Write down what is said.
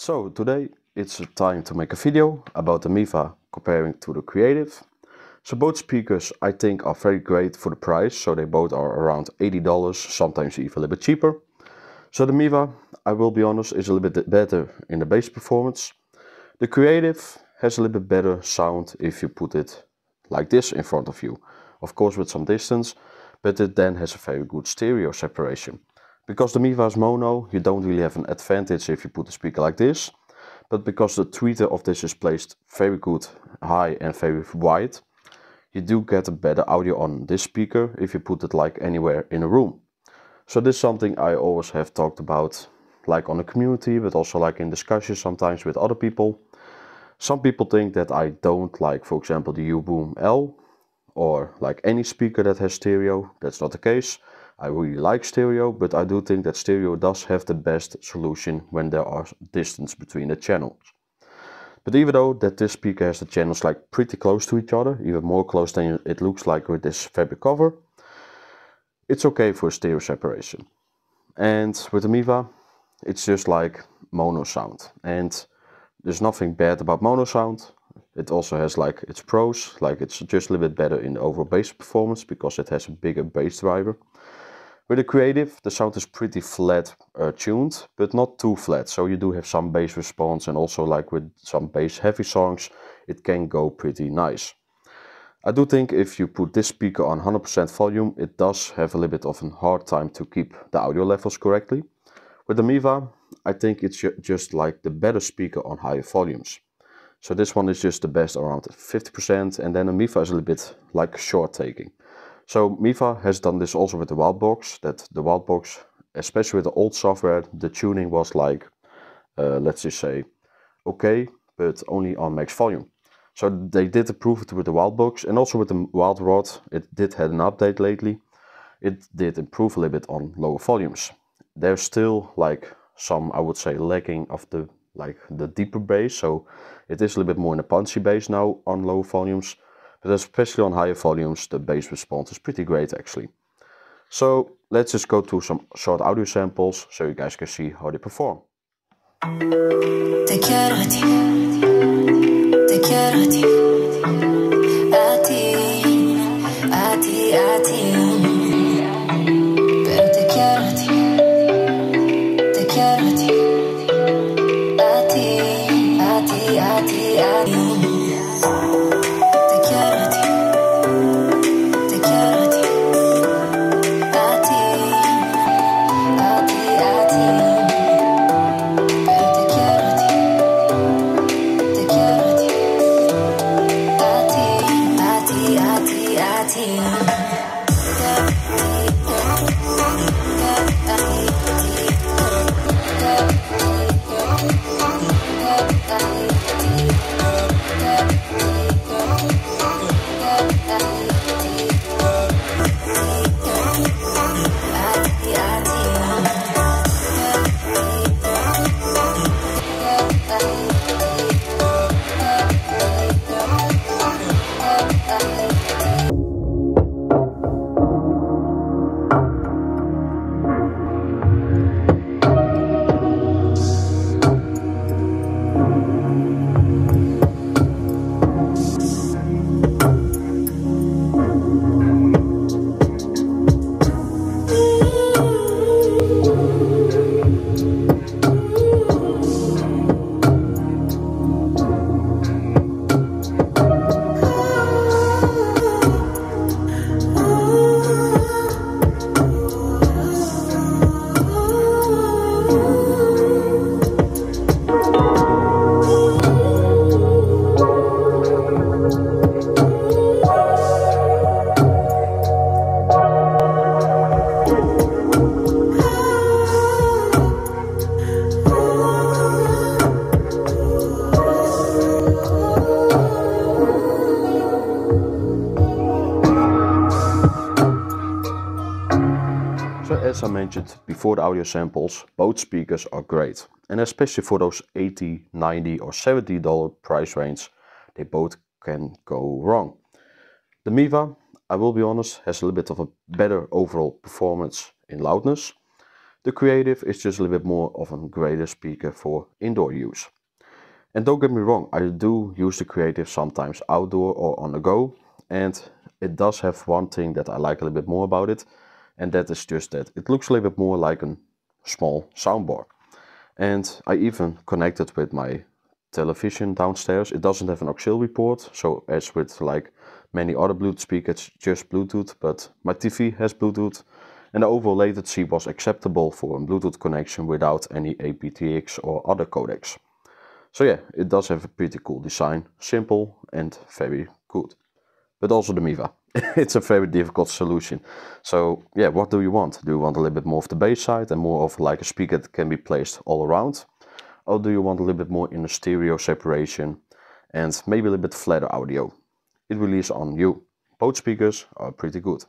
So today it's time to make a video about the Miva comparing to the Creative. So both speakers I think are very great for the price, so they both are around $80, sometimes even a little bit cheaper. So the Miva, I will be honest, is a little bit better in the bass performance. The Creative has a little bit better sound if you put it like this in front of you. Of course with some distance, but it then has a very good stereo separation. Because the Miva is mono, you don't really have an advantage if you put the speaker like this. But because the tweeter of this is placed very good high and very wide, you do get a better audio on this speaker if you put it like anywhere in a room. So this is something I always have talked about, like on the community, but also like in discussions sometimes with other people. Some people think that I don't like, for example, the U-Boom L or like any speaker that has stereo. That's not the case. I really like stereo, but I do think that stereo does have the best solution when there are distance between the channels. But even though that this speaker has the channels like pretty close to each other, even more close than it looks like with this fabric cover, it's okay for stereo separation. And with the Miva, it's just like mono sound. And there's nothing bad about mono sound. It also has like its pros, like it's just a little bit better in the overall bass performance because it has a bigger bass driver. With the Creative, the sound is pretty flat tuned, but not too flat. So you do have some bass response, and also like with some bass heavy songs, it can go pretty nice. I do think if you put this speaker on 100% volume, it does have a little bit of a hard time to keep the audio levels correctly. With the Miva, I think it's just like the better speaker on higher volumes. So this one is just the best around 50%, and then the Miva is a little bit like short taking. So Miva has done this also with the Wildbox, that the Wildbox, especially with the old software, the tuning was like, let's just say, okay, but only on max volume. So they did improve it with the Wildbox, and also with the Wild Rod, it did have an update lately. It did improve a little bit on lower volumes. There's still like some, I would say, lacking of the deeper bass, so it is a little bit more in a punchy bass now on low volumes. But especially on higher volumes, the bass response is pretty great actually. So let's just go to some short audio samples so you guys can see how they perform. So as I mentioned before the audio samples, both speakers are great. And especially for those $80, $90 or $70 price range, they both can go wrong. The Miva, I will be honest, has a little bit of a better overall performance in loudness. The Creative is just a little bit more of a greater speaker for indoor use. And don't get me wrong, I do use the Creative sometimes outdoor or on the go, and it does have one thing that I like a little bit more about it, and that is just that it looks a little bit more like a small soundbar. And I even connected with my television downstairs. It doesn't have an auxiliary port, so as with like many other Bluetooth speakers, just Bluetooth, but my TV has Bluetooth, and the overall latency was acceptable for a Bluetooth connection without any aptX or other codecs. So yeah, it does have a pretty cool design, simple and very good. But also the Miva. It's a very difficult solution. So yeah, what do you want? Do you want a little bit more of the bass side and more of like a speaker that can be placed all around? Or do you want a little bit more in the stereo separation and maybe a little bit flatter audio? It really is on you. Both speakers are pretty good.